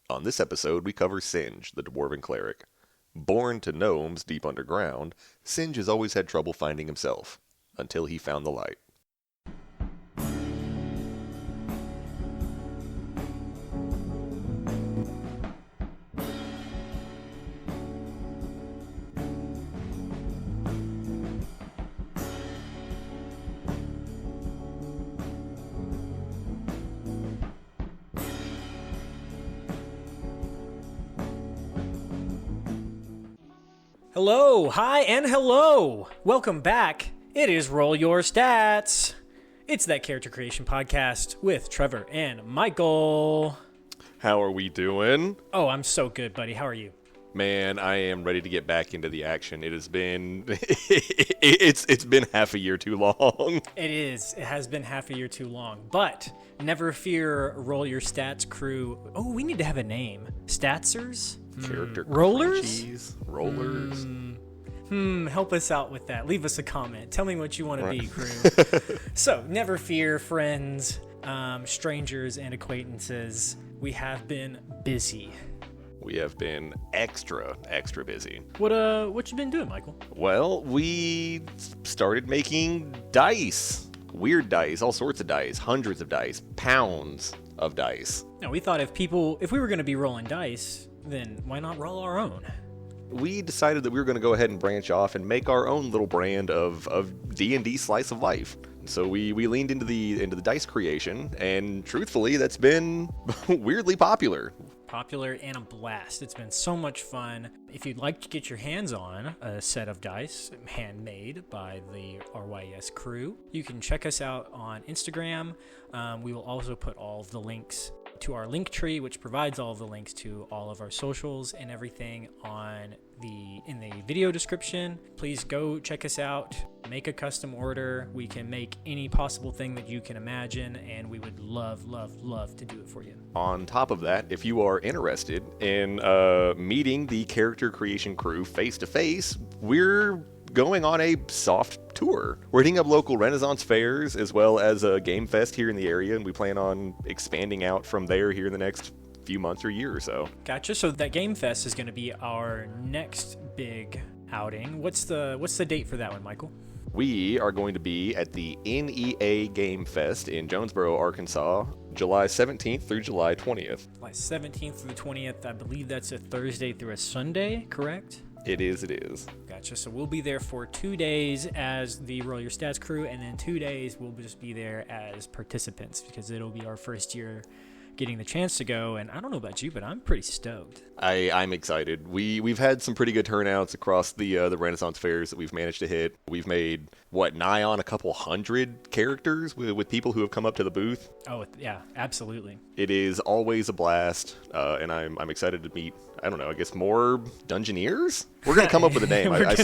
On this episode, we cover Singe, the dwarven cleric. Born to gnomes deep underground, Singe has always had trouble finding himself, until he found the light. Hello, hi, and hello! Welcome back. It is Roll Your Stats. It's that character creation podcast with Trevor and Michael. How are we doing? Oh, I'm so good, buddy. How are you? Man, I am ready to get back into the action. It has been it's been half a year too long. It is. It has been half a year too long. But never fear, Roll Your Stats crew. Oh, we need to have a name. Statsers? Character Rollers? crunchies, rollers. Help us out with that. Leave us a comment. Tell me what you want to be, crew. So, never fear, friends, strangers, and acquaintances. We have been busy. We have been extra busy. What you been doing, Michael? Well, we started making dice. Weird dice, all sorts of dice, hundreds of dice, pounds of dice. Now, we thought if we were going to be rolling dice, then why not roll our own? We decided that we were going to go ahead and branch off and make our own little brand of D&D slice of life. So we leaned into the dice creation, and truthfully, that's been weirdly popular. Popular and a blast. It's been so much fun. If you'd like to get your hands on a set of dice handmade by the RYS crew, you can check us out on Instagram. We will also put all of the links to our link tree, which provides all of the links to all of our socials and everything in the video description. Please go check us out. Make a custom order. We can make any possible thing that you can imagine, and we would love to do it for you. On top of that, if you are interested in meeting the character creation crew face to face, we're going on a soft tour. We're hitting up local Renaissance fairs as well as a game fest here in the area, and we plan on expanding out from there here in the next few months or year or so. Gotcha. So that game fest is going to be our next big outing. What's the date for that one, Michael? We are going to be at the NEA Game Fest in Jonesboro, Arkansas, July 17th through July 20th. July 17th through the 20th. I believe that's a Thursday through a Sunday, correct? It is. Gotcha. So we'll be there for 2 days as the Roll Your Stats crew, and then 2 days we'll just be there as participants because it'll be our first year getting the chance to go. And I don't know about you, but I'm pretty stoked. I'm excited. We've had some pretty good turnouts across the Renaissance fairs that we've managed to hit. We've made nigh on a couple hundred characters with people who have come up to the booth. Oh yeah, absolutely. It is always a blast, and I'm excited to meet, I don't know, I guess more Dungeoneers? We're going to come up with a name. I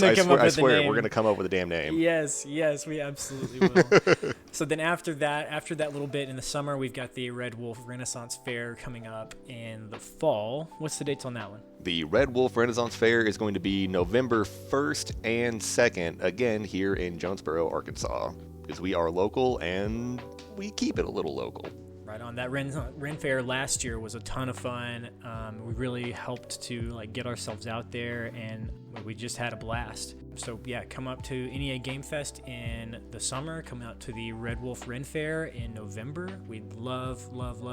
swear, we're going to come up with a damn name. Yes, we absolutely will. So then after that little bit in the summer, we've got the Red Wolf Renaissance Fair coming up in the fall. What's the dates on that one? The Red Wolf Renaissance Fair is going to be November 1st and 2nd, again here in Jonesboro, Arkansas, because we are local and we keep it a little local. Right on. That Ren Fair last year was a ton of fun. We really helped to get ourselves out there, and we just had a blast. So yeah, come up to NEA Game Fest in the summer. Come out to the Red Wolf Ren Fair in November. We'd love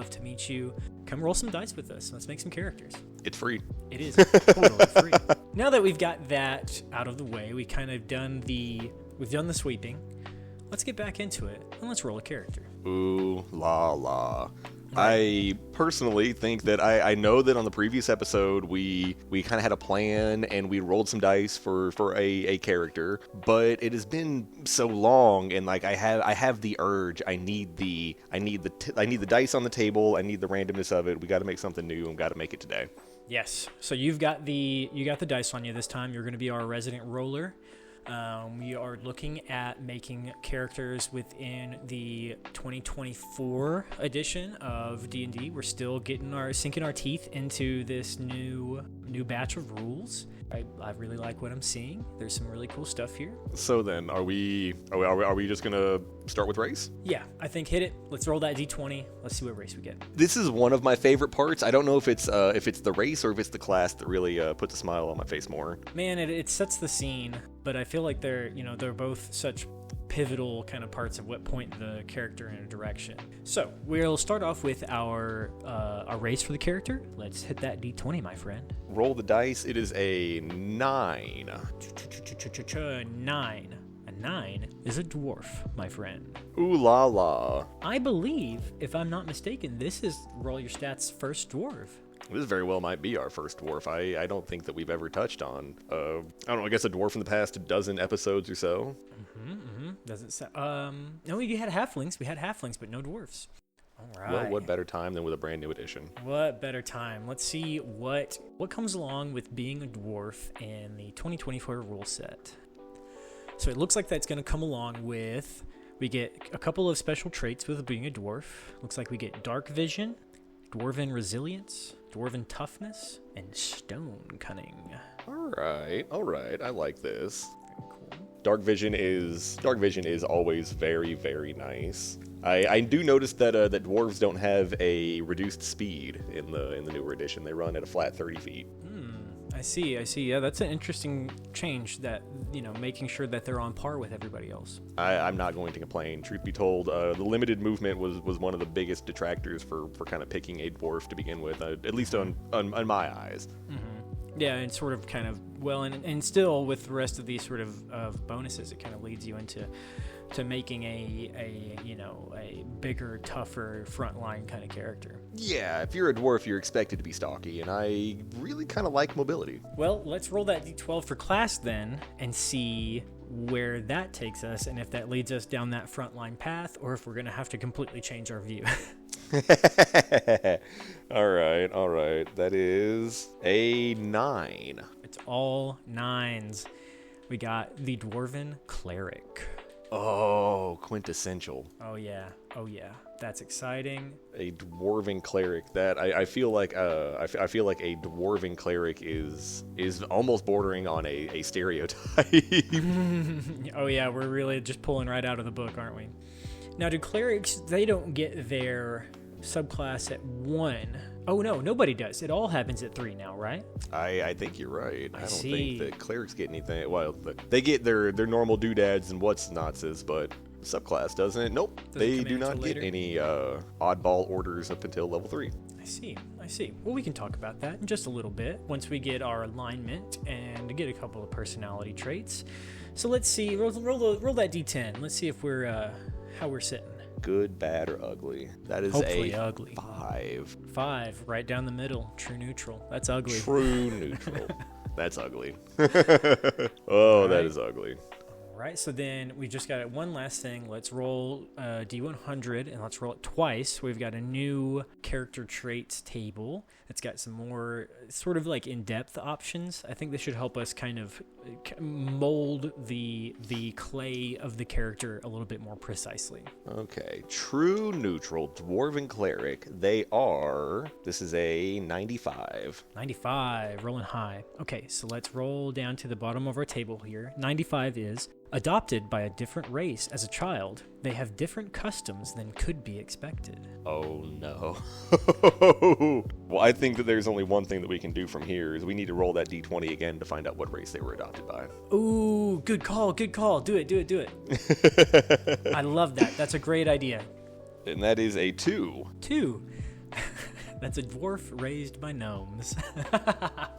to meet you. Come roll some dice with us. Let's make some characters. It's free. It is totally free. Now that we've got that out of the way, we've done the sweeping. Let's get back into it and let's roll a character. Ooh la la. I personally think that I know that on the previous episode we kind of had a plan and we rolled some dice for a character, but it has been so long and I have the urge. I need the dice on the table. I need the randomness of it. We got to make something new and got to make it today. Yes. So you got the dice on you this time. You're going to be our resident roller. We are looking at making characters within the 2024 edition of D&D. We're still sinking our teeth into this new batch of rules. I really like what I'm seeing. There's some really cool stuff here. So then, are we just gonna start with race? Yeah, I think hit it. Let's roll that d20. Let's see what race we get. This is one of my favorite parts. I don't know if it's the race or if it's the class that really puts a smile on my face more. Man, it sets the scene, but I feel like they're both such pivotal kind of parts of what point the character in a direction. So we'll start off with our race for the character. Let's hit that d20, my friend. Roll the dice. It is a 9. 9. A 9 is a dwarf, my friend. Ooh la la. I believe, if I'm not mistaken, this is Roll Your Stats' first dwarf. This very well might be our first dwarf. I don't think that we've ever touched on, I don't know, I guess a dwarf in the past dozen episodes or so. Doesn't sound, no, we had halflings. We had halflings, but no dwarfs. All right. Well, what better time than with a brand new edition? What better time? Let's see what comes along with being a dwarf in the 2024 rule set. So it looks like that's going to come along with, we get a couple of special traits with being a dwarf. Looks like we get dark vision, dwarven resilience, dwarven toughness, and stone cunning. All right. I like this. Cool. Dark vision is always very, very nice. I do notice that that dwarves don't have a reduced speed in the newer edition. They run at a flat 30 feet. I see. Yeah, that's an interesting change, that, making sure that they're on par with everybody else. I'm not going to complain. Truth be told, the limited movement was one of the biggest detractors for kind of picking a dwarf to begin with, at least on my eyes. Yeah, and sort of kind of, well, and still with the rest of these sort of bonuses, it kind of leads you into making a bigger, tougher frontline kind of character. Yeah, if you're a dwarf, you're expected to be stocky, and I really kind of like mobility. Well, let's roll that d12 for class then and see where that takes us, and if that leads us down that frontline path, or if we're going to have to completely change our view. All right. That is a 9. It's all 9s. We got the Dwarven Cleric. Oh, quintessential. Oh yeah. That's exciting. A dwarven cleric. That I feel like a dwarven cleric is almost bordering on a stereotype. Oh yeah, we're really just pulling right out of the book, aren't we? Now, do clerics, they don't get their subclass at 1? Oh no, nobody does. It all happens at 3 now, right? I think you're right. I don't see. think that clerics get anything. Well, they get their normal doodads and what's notses, but subclass doesn't. Nope. They do not get any oddball orders up until level 3. I see. Well, we can talk about that in just a little bit once we get our alignment and get a couple of personality traits. So let's see. Roll that d10. Let's see if we're how we're sitting. Good, bad, or ugly. That is Hopefully a ugly. 5. 5, right down the middle. True neutral. That's ugly. True neutral. That's ugly. That is ugly. All right, so then we just got one last thing. Let's roll D100, and let's roll it twice. We've got a new character traits table. It's got some more sort of like in-depth options. I think this should help us kind of mold the clay of the character a little bit more precisely. Okay, true neutral dwarven cleric. This is a 95. 95, rolling high. Okay, so let's roll down to the bottom of our table here. 95 is adopted by a different race as a child. They have different customs than could be expected. Oh no. Well, I think that there's only one thing that we can do from here is we need to roll that d20 again to find out what race they were adopted by. Ooh, good call. Do it. I love that. That's a great idea. And that is a 2. 2. That's a dwarf raised by gnomes.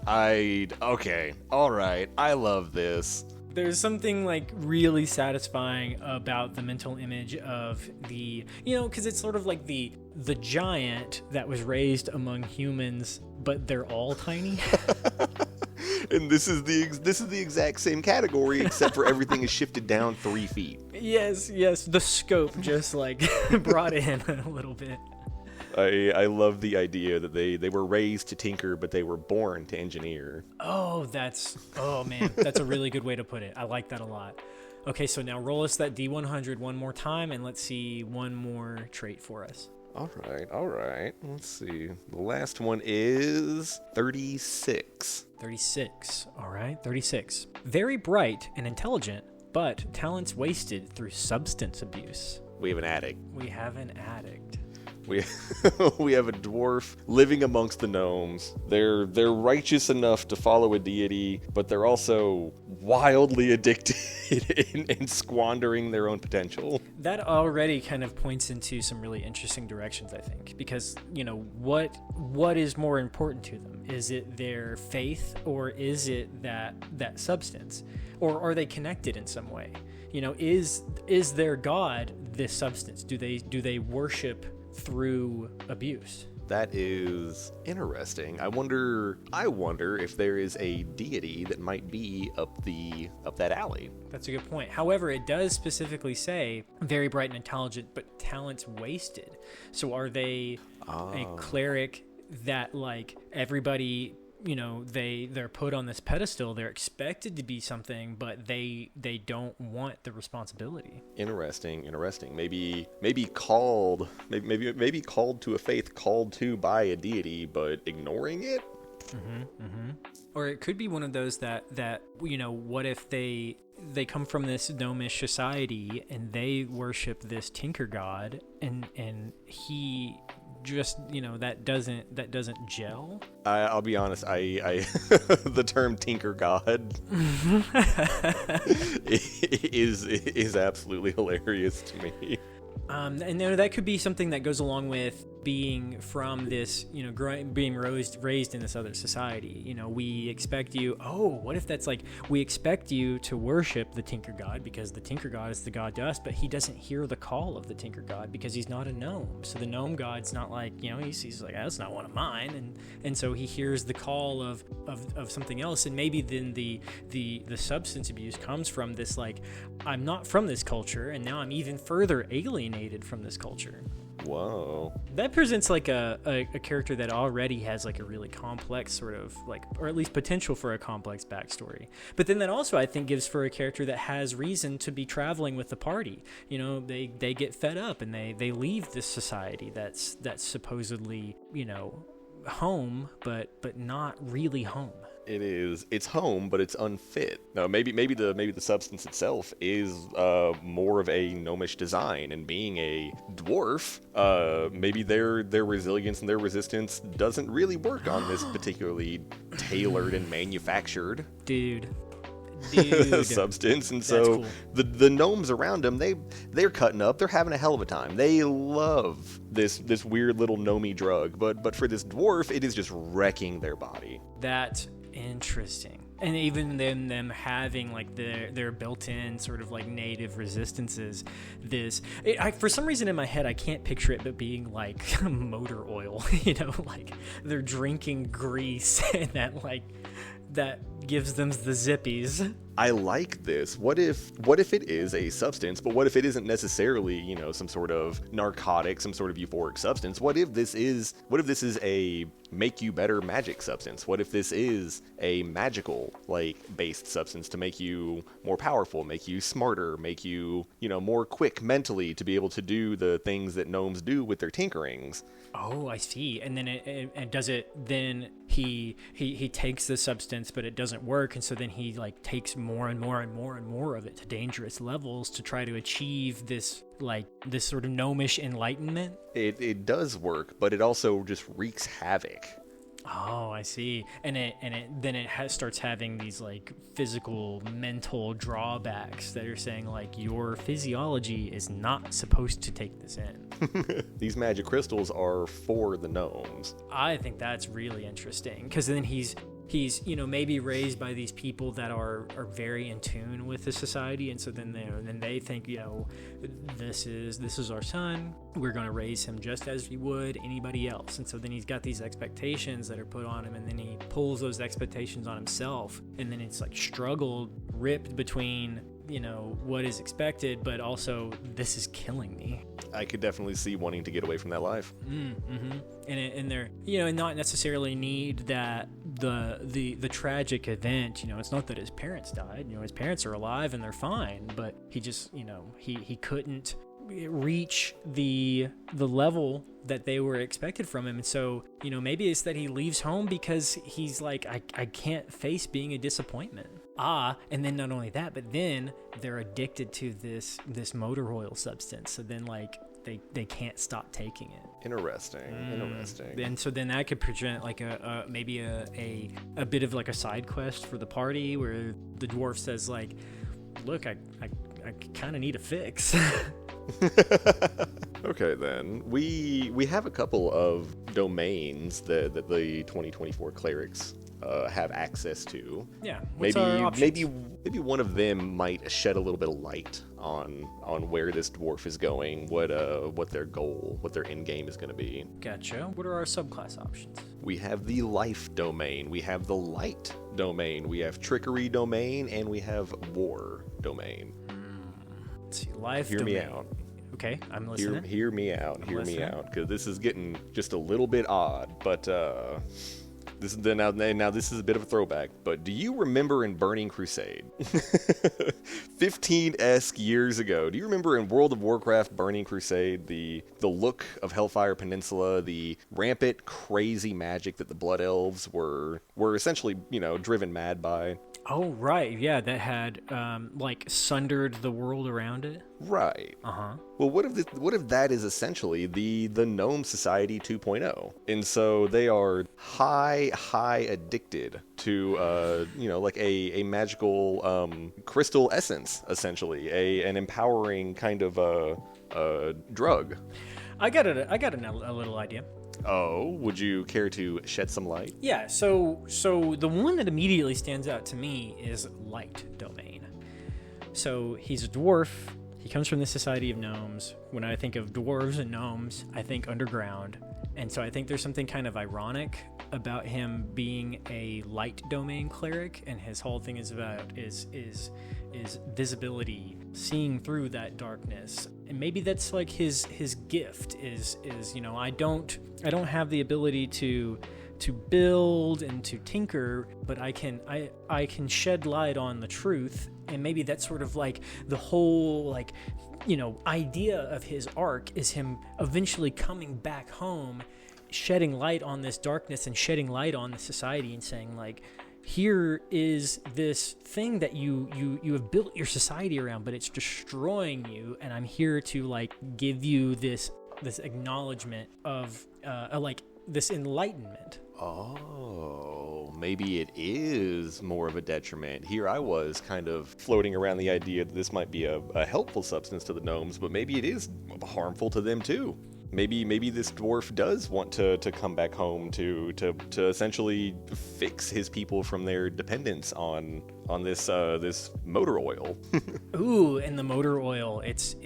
Okay. All right. I love this. There's something like really satisfying about the mental image of the, because it's sort of like the giant that was raised among humans, but they're all tiny. And this is the exact same category, except for everything is shifted down 3 feet. Yes, the scope just like brought in a little bit. I love the idea that they were raised to tinker, but they were born to engineer. Oh, man, that's a really good way to put it. I like that a lot. Okay, so now roll us that D100 one more time, and let's see one more trait for us. All right. Let's see. The last one is 36. 36. All right, 36. Very bright and intelligent, but talents wasted through substance abuse. We have an addict. We have an addict. We we have a dwarf living amongst the gnomes. They're righteous enough to follow a deity, but they're also wildly addicted in squandering their own potential. That already kind of points into some really interesting directions, I think, because, what is more important to them? Is it their faith, or is it that substance? Or are they connected in some way? Is their god this substance? Do they worship through abuse? That is interesting. I wonder if there is a deity that might be up that alley. That's a good point. However, it does specifically say very bright and intelligent, but talents wasted. So are they a cleric that, like, everybody, they're put on this pedestal, they're expected to be something, but they don't want the responsibility? Interesting. Maybe called to a faith, called to by a deity, but ignoring it. Or it could be one of those that what if they come from this gnomish society and they worship this tinker god, and he just that doesn't gel. I'll be honest, I the term tinker god is absolutely hilarious to me. And that could be something that goes along with being from this, being raised in this other society. We expect you. Oh, what if that's like, we expect you to worship the tinker god because the tinker god is the god to us, but he doesn't hear the call of the tinker god because he's not a gnome. So the gnome god's not like, he's like, that's not one of mine, and so he hears the call of something else, and maybe then the substance abuse comes from this, like, I'm not from this culture, and now I'm even further alienated from this culture. Whoa. That presents like a character that already has like a really complex sort of like, or at least potential for a complex backstory. But then that also, I think, gives for a character that has reason to be traveling with the party. They get fed up and they leave this society that's supposedly, home, but not really home. It's home, but it's unfit. No, maybe the substance itself is more of a gnomish design, and being a dwarf, maybe their resilience and their resistance doesn't really work on this particularly tailored and manufactured dude substance. And so cool. the gnomes around them, they're cutting up, they're having a hell of a time. They love this weird little gnomey drug, but for this dwarf, it is just wrecking their body. That's interesting. And even them having like their built-in sort of like native resistances, for some reason in my head I can't picture it but being like motor oil, like they're drinking grease and that gives them the zippies. I like this. What if it is a substance, but what if it isn't necessarily, some sort of narcotic, some sort of euphoric substance? What if this is a make you better magic substance? What if this is a magical based substance to make you more powerful, make you smarter, make you, more quick mentally to be able to do the things that gnomes do with their tinkerings? Oh, I see. And then he takes the substance, but it doesn't work, and so then he takes more and more and more and more of it to dangerous levels to try to achieve this sort of gnomish enlightenment. It does work, but it also just wreaks havoc. Oh, I see. And it starts having these physical, mental drawbacks that are saying your physiology is not supposed to take this in. These magic crystals are for the gnomes. I think that's really interesting, because then he's maybe raised by these people that are very in tune with the society, and so then they think, this is our son, we're going to raise him just as we would anybody else. And so then he's got these expectations that are put on him, and then he pulls those expectations on himself, and then it's struggled, ripped between what is expected, but also this is killing me. I could definitely see wanting to get away from that life. Mm-hmm. And they're, and not necessarily need that the tragic event. It's not that his parents died. His parents are alive and they're fine, but he just, he couldn't reach the level that they were expected from him. And so, maybe it's that he leaves home because he's like, I can't face being a disappointment. And then not only that, but then they're addicted to this motor oil substance. So then they can't stop taking it. Interesting. And so then that could present like maybe a bit of like a side quest for the party where the dwarf says like, look, I kind of need a fix. Okay, then we have a couple of domains that the 2024 clerics have access to. Yeah. What's our options? Maybe one of them might shed a little bit of light on where this dwarf is going, what their goal, what their end game is going to be. Gotcha. What are our subclass options? We have the life domain, we have the light domain, we have trickery domain, and we have war domain. Let's see, life Hear domain. me out. Okay, I'm listening. Hear me out, because this is getting just a little bit odd, but this is a bit of a throwback, but do you remember in Burning Crusade, 15-esque years ago, do you remember in World of Warcraft Burning Crusade, the look of Hellfire Peninsula, the rampant, crazy magic that the Blood Elves were essentially, driven mad by? Oh, right. Yeah, that had, sundered the world around it. Right. Uh-huh. Well, what if that is essentially the Gnome Society 2.0? And so they are high addicted to, a magical crystal essence, essentially, an empowering kind of drug. I got a little idea. Oh, would you care to shed some light? Yeah, so the one that immediately stands out to me is light domain. So he's a dwarf. He comes from the Society of Gnomes. When I think of dwarves and gnomes, I think underground. And so I think there's something kind of ironic about him being a light domain cleric, and his whole thing is about is visibility, seeing through that darkness. And maybe that's like his gift is I don't have the ability to build and to tinker, but I can shed light on the truth. And maybe that's sort of like the whole idea of his arc is him eventually coming back home, shedding light on this darkness and shedding light on the society and saying like, here is this thing that you have built your society around, but it's destroying you, and I'm here to give you this acknowledgement of this enlightenment. Oh, maybe it is more of a detriment. Here I was kind of floating around the idea that this might be a helpful substance to the gnomes, but maybe it is harmful to them too. Maybe this dwarf does want to come back home to essentially fix his people from their dependence on this motor oil. Ooh, and the motor oil, it's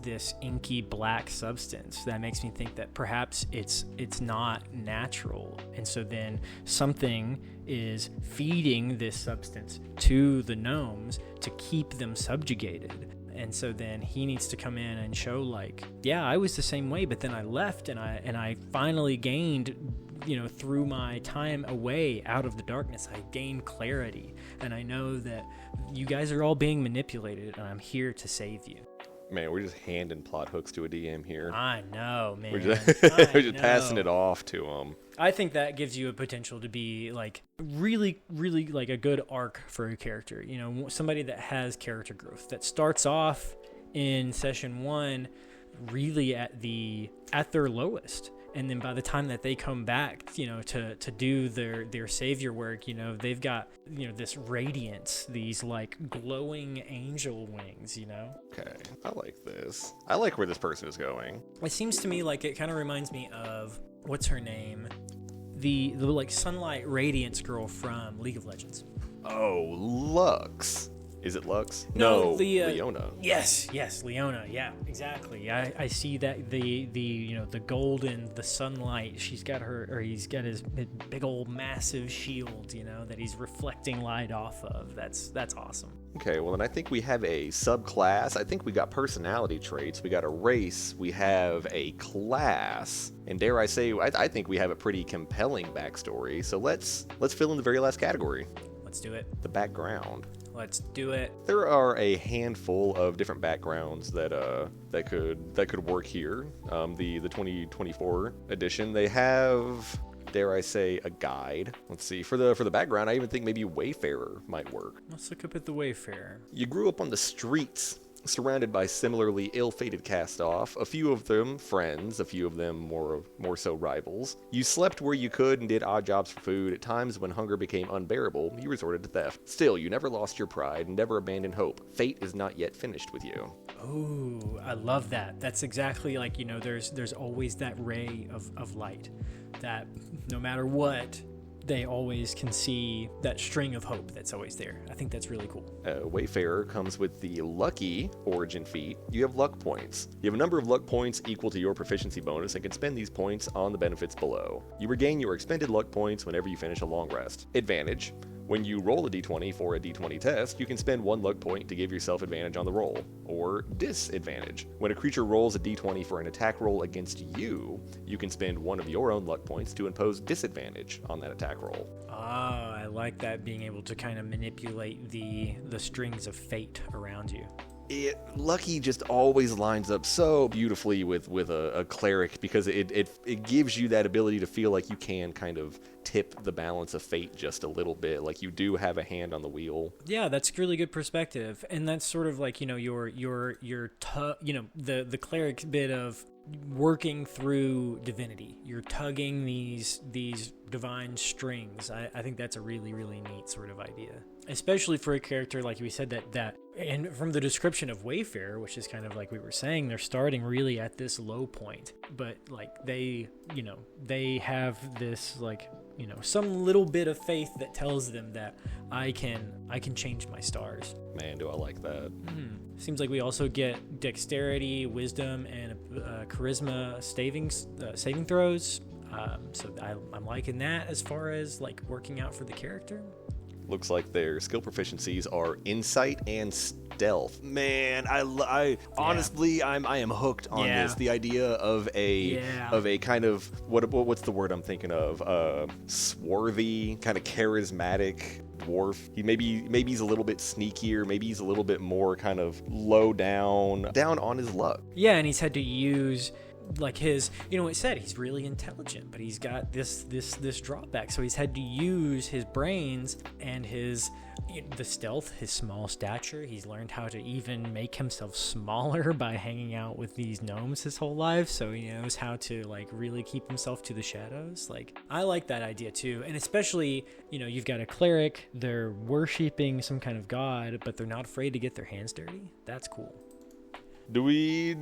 this inky black substance that makes me think that perhaps it's not natural, and so then something is feeding this substance to the gnomes to keep them subjugated. And so then he needs to come in and show I was the same way, but then I left and I finally gained, through my time away out of the darkness, I gained clarity. And I know that you guys are all being manipulated, and I'm here to save you. Man, we're just handing plot hooks to a DM here. I know, man. We're just passing it off to him. I think that gives you a potential to be really, really a good arc for a character. Somebody that has character growth, that starts off in session 1 really at their lowest. And then by the time that they come back, to do their savior work, they've got, this radiance, these glowing angel wings, Okay, I like this. I like where this person is going. It seems to me like it kind of reminds me of, what's her name? The sunlight radiance girl from League of Legends. Oh, Lux. Is it Lux? No, Leona. Yes, Leona. Yeah, exactly. I see that the gold and the sunlight. He's got his big old massive shield, that he's reflecting light off of. That's awesome. Okay, well then I think we have a subclass. I think we got personality traits. We got a race. We have a class. And dare I say, I think we have a pretty compelling backstory. So let's fill in the very last category. Let's do it. The background. Let's do it. There are a handful of different backgrounds that could work here. The 2024 edition, they have, dare I say, a guide. Let's see. For the background, I even think maybe Wayfarer might work. Let's look up at the Wayfarer. You grew up on the streets, surrounded by similarly ill-fated cast-off, a few of them friends, a few of them more so rivals. You slept where you could and did odd jobs for food. At times when hunger became unbearable, you resorted to theft. Still, you never lost your pride and never abandoned hope. Fate is not yet finished with you. Oh, I love that. That's exactly like, there's always that ray of light that no matter what, they always can see that string of hope that's always there. I think that's really cool. Wayfarer comes with the lucky origin feat. You have luck points. You have a number of luck points equal to your proficiency bonus and can spend these points on the benefits below. You regain your expended luck points whenever you finish a long rest. Advantage. When you roll a d20 for a d20 test, you can spend 1 luck point to give yourself advantage on the roll. Or disadvantage. When a creature rolls a d20 for an attack roll against you, you can spend 1 of your own luck points to impose disadvantage on that attack roll. Ah, I like that, being able to kind of manipulate the strings of fate around you. Lucky just always lines up so beautifully with a cleric, because it gives you that ability to feel like you can kind of tip the balance of fate just a little bit, like you do have a hand on the wheel. Yeah, that's really good perspective, and that's sort of like the cleric bit of working through divinity. You're tugging these divine strings. I think that's a really, really neat sort of idea, especially for a character like we said that and from the description of Wayfarer, which is kind of like we were saying, they're starting really at this low point, but like they have this some little bit of faith that tells them that I can change my stars. Man, do I like that. Seems like we also get dexterity, wisdom, and charisma saving throws. So I'm liking that as far as like working out for the character. Looks like their skill proficiencies are insight and stealth. Man, honestly, I am hooked on this. The idea of a kind of what's the word I'm thinking of? Swarthy, kind of charismatic dwarf. Maybe he's a little bit sneakier. Maybe he's a little bit more kind of low down on his luck. Yeah, and he's had to use like his, it said he's really intelligent, but he's got this drawback. So he's had to use his brains and the stealth, his small stature. He's learned how to even make himself smaller by hanging out with these gnomes his whole life. So he knows how to like really keep himself to the shadows. Like, I like that idea too. And especially, you've got a cleric, they're worshiping some kind of god, but they're not afraid to get their hands dirty. That's cool. Do we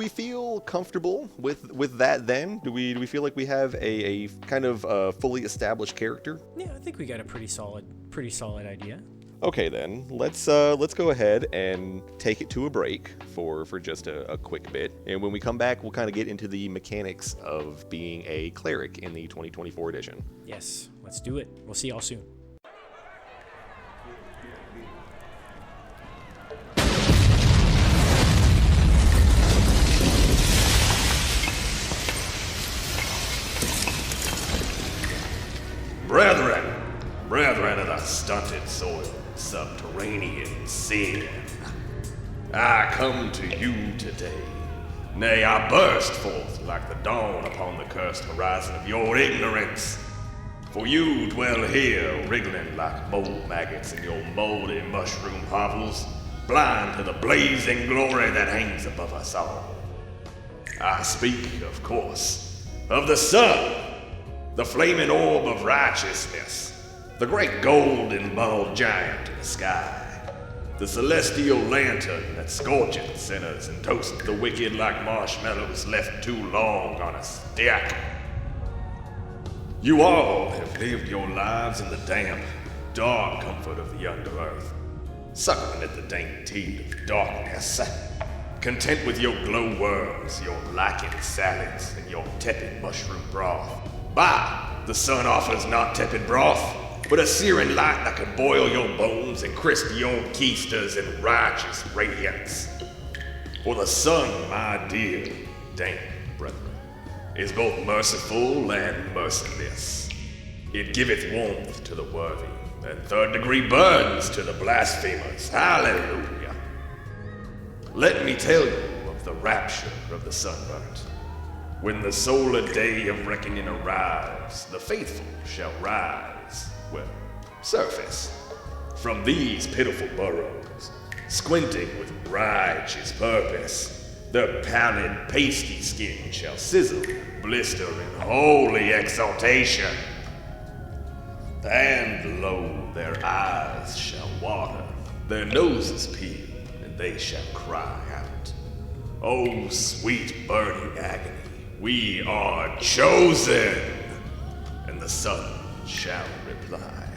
feel comfortable with that then? Do we feel like we have a kind of fully established character? Yeah, I think we got a pretty solid idea. Okay then, let's go ahead and take it to a break for just a quick bit. And when we come back, we'll kind of get into the mechanics of being a cleric in the 2024 edition. Yes, let's do it. We'll see y'all soon. Brethren of the stunted soil, subterranean sin, I come to you today. Nay, I burst forth like the dawn upon the cursed horizon of your ignorance. For you dwell here, wriggling like mold maggots in your moldy mushroom hovels, blind to the blazing glory that hangs above us all. I speak, of course, of the sun, the flaming orb of righteousness, the great golden bald giant in the sky, the celestial lantern that scorcheth sinners and toasteth the wicked like marshmallows left too long on a stick. You all have lived your lives in the damp, dark comfort of the underearth. suckling at the dank teat of darkness. Content with your glowworms, your lichen salads, and your tepid mushroom broth. Bah! The sun offers not tepid broth, but a searing light that can boil your bones and crisp your keisters in righteous radiance. For the sun, my dear, dank brethren, is both merciful and merciless. It giveth warmth to the worthy, and third-degree burns to the blasphemers. Hallelujah. Let me tell you of the rapture of the sunburnt. When the solar day of reckoning arrives, the faithful shall rise, well, surface, from these pitiful burrows, squinting with righteous purpose. Their pallid, pasty skin shall sizzle and blister in holy exaltation. And lo, their eyes shall water, their noses peel, and they shall cry out, "O sweet burning agony, we are chosen!" And the sun shall reply,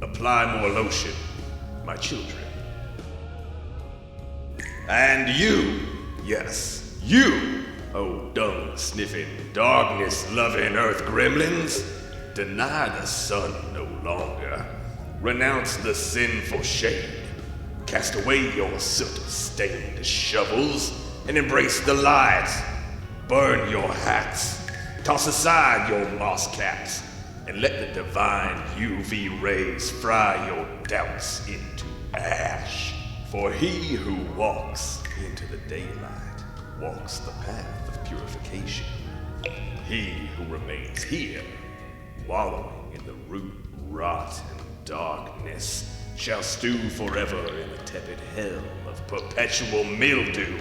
"Apply more lotion, my children." And you, yes, you, O dung-sniffing, darkness-loving earth gremlins, deny the sun no longer. Renounce the sinful shade. Cast away your soot-stained shovels and embrace the light. Burn your hats. Toss aside your moss caps and let the divine UV rays fry your doubts into ash. For he who walks into the daylight walks the path of purification. He who remains here, wallowing in the root rot and darkness, shall stew forever in the tepid hell of perpetual mildew.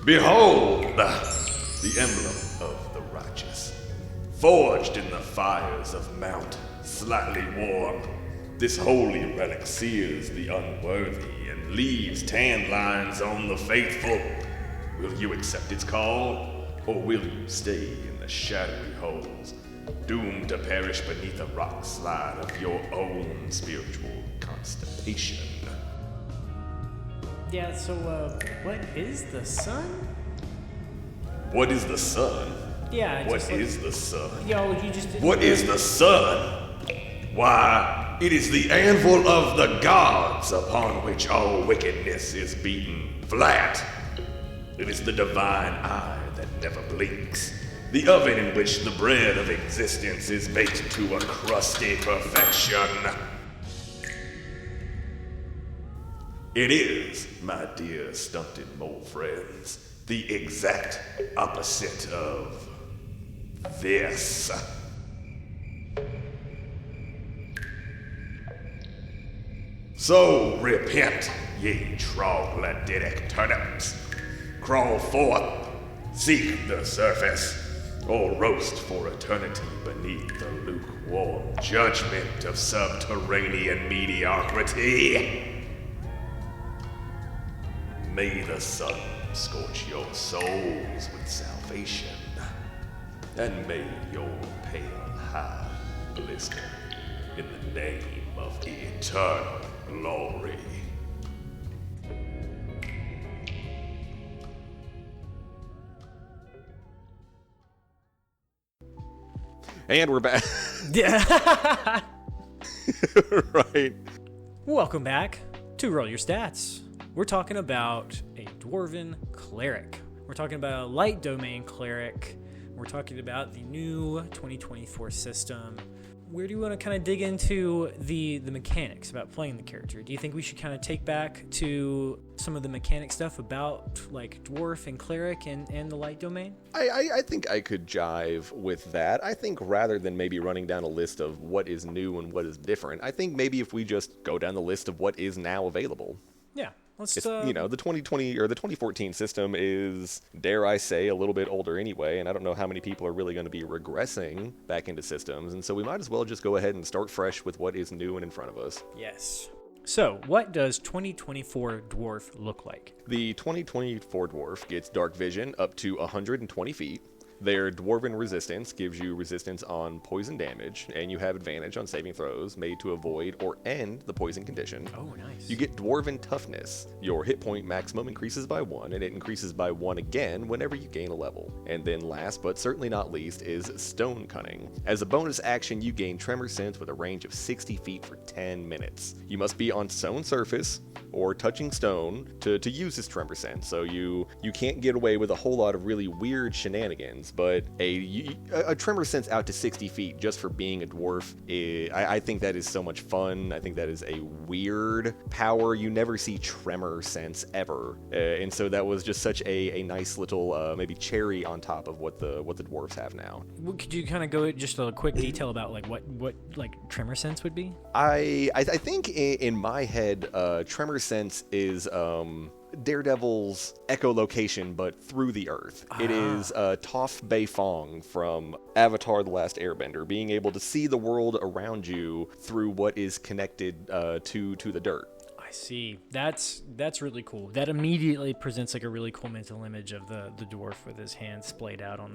Behold, the emblem of the righteous, forged in the fires of Mount, slightly warm. This holy relic sears the unworthy and leaves tan lines on the faithful. Will you accept its call, or will you stay in the shadowy holes, doomed to perish beneath a rock slide of your own spiritual constipation? Yeah, so, what is the sun? What is the sun? Yeah, What just like- is the sun? Yo, you just didn't... What is the sun? Why, it is the anvil of the gods upon which all wickedness is beaten flat. It is the divine eye that never blinks, the oven in which the bread of existence is baked to a crusty perfection. It is, my dear stunted mole friends, the exact opposite of this. So repent, ye troglodytic turnips. Crawl forth, seek the surface, or roast for eternity beneath the lukewarm judgment of subterranean mediocrity. May the sun scorch your souls with salvation, and may your pale hide blister in the name of eternal glory. And we're back. Yeah. Right. Welcome back to Roll Your Stats. We're talking about a dwarven cleric. We're talking about a light domain cleric. We're talking about the new 2024 system. Where do you want to kind of dig into the mechanics about playing the character? Do you think we should kind of take back to some of the mechanic stuff about like dwarf and cleric and the light domain? I think I could jive with that. I think rather than maybe running down a list of what is new and what is different, I think maybe if we just go down the list of what is now available. Yeah. Let's, It's, the 2020 or the 2014 system is, dare I say, a little bit older anyway, and I don't know how many people are really going to be regressing back into systems, and so we might as well just go ahead and start fresh with what is new and in front of us. Yes. So, what does 2024 dwarf look like? The 2024 dwarf gets dark vision up to 120 feet. Their dwarven resistance gives you resistance on poison damage, and you have advantage on saving throws made to avoid or end the poison condition. Oh, nice. You get dwarven toughness. Your hit point maximum increases by 1, and it increases by 1 again whenever you gain a level. And then last, but certainly not least, is stone cunning. As a bonus action, you gain tremor sense with a range of 60 feet for 10 minutes. You must be on stone surface or touching stone to use this tremor sense, so you can't get away with a whole lot of really weird shenanigans, but a tremor sense out to 60 feet just for being a dwarf, I think that is so much fun. I think that is a weird power. You never see tremor sense ever, and so that was just such a nice little maybe cherry on top of what the dwarves have now. Well, could you kind of go just a quick detail about like what like tremor sense would be? I think in my head, tremor sense is Daredevil's echolocation, but through the earth. It is Toph Beifong from Avatar: The Last Airbender, being able to see the world around you through what is connected to the dirt. I see. That's really cool. That immediately presents like a really cool mental image of the dwarf with his hands splayed out on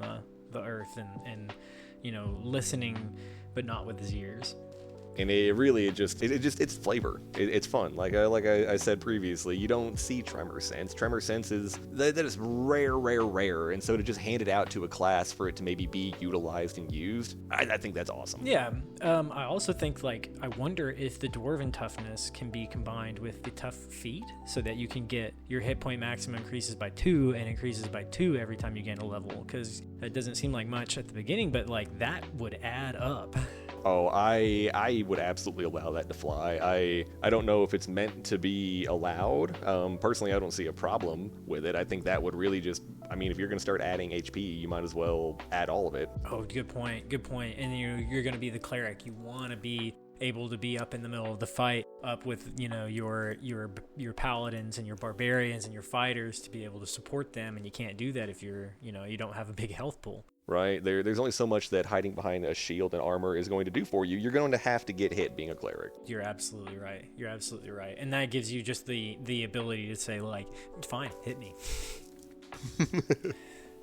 the earth and listening, but not with his ears. And it's flavor. It's fun. Like I said previously, you don't see tremor sense. Tremor sense is that is rare. And so to just hand it out to a class for it to maybe be utilized and used, I think that's awesome. Yeah. I also think I wonder if the dwarven toughness can be combined with the tough feat so that you can get your hit point maximum increases by 2 and increases by 2 every time you gain a level. Because that doesn't seem like much at the beginning, but like that would add up. Oh, I would absolutely allow that to fly. I don't know if it's meant to be allowed. Personally, I don't see a problem with it. I think that would really just, if you're going to start adding HP, you might as well add all of it. Oh, good point. And you're going to be the cleric. You want to be able to be up in the middle of the fight, up with your paladins and your barbarians and your fighters to be able to support them, and you can't do that if you don't have a big health pool. Right, there's only so much that hiding behind a shield and armor is going to do for you. You're going to have to get hit being a cleric. You're absolutely right. And that gives you just the ability to say, like, fine, hit me.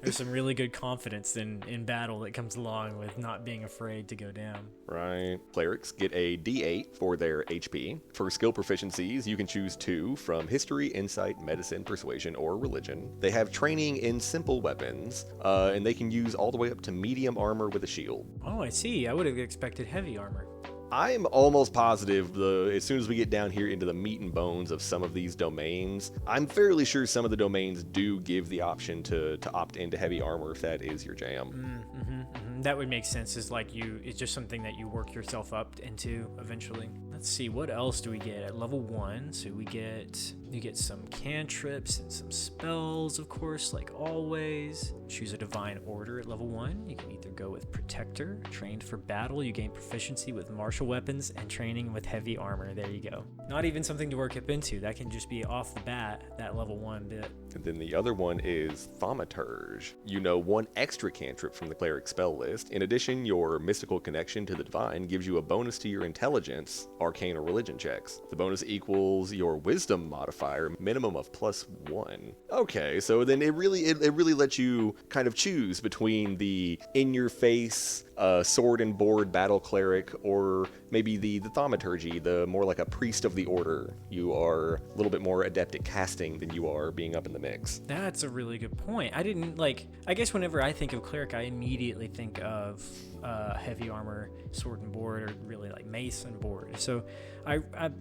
There's some really good confidence in battle that comes along with not being afraid to go down. Right. Clerics get a D8 for their HP. For skill proficiencies, you can choose 2 from History, Insight, Medicine, Persuasion, or Religion. They have training in simple weapons, and they can use all the way up to medium armor with a shield. Oh, I see. I would have expected heavy armor. I'm almost positive as soon as we get down here into the meat and bones of some of these domains, I'm fairly sure some of the domains do give the option to opt into heavy armor if that is your jam. That would make sense. It's just something that you work yourself up into eventually. Let's see, what else do we get at level 1? So you get some cantrips and some spells, of course, like always. Choose a divine order at level 1. You can either go with Protector, trained for battle. You gain proficiency with martial weapons and training with heavy armor. There you go. Not even something to work up into. That can just be off the bat, that level 1 bit. And then the other one is Thaumaturge. One extra cantrip from the cleric spell list. In addition, your mystical connection to the divine gives you a bonus to your intelligence, arcane, or religion checks. The bonus equals your wisdom modifier, minimum of +1. Okay, so then it really lets you kind of choose between the in-your-face sword and board battle cleric, or maybe the thaumaturgy, the more like a priest of the order. You are a little bit more adept at casting than you are being up in the mix. That's a really good point. I guess whenever I think of cleric, I immediately think of heavy armor, sword and board, or really like mace and board. So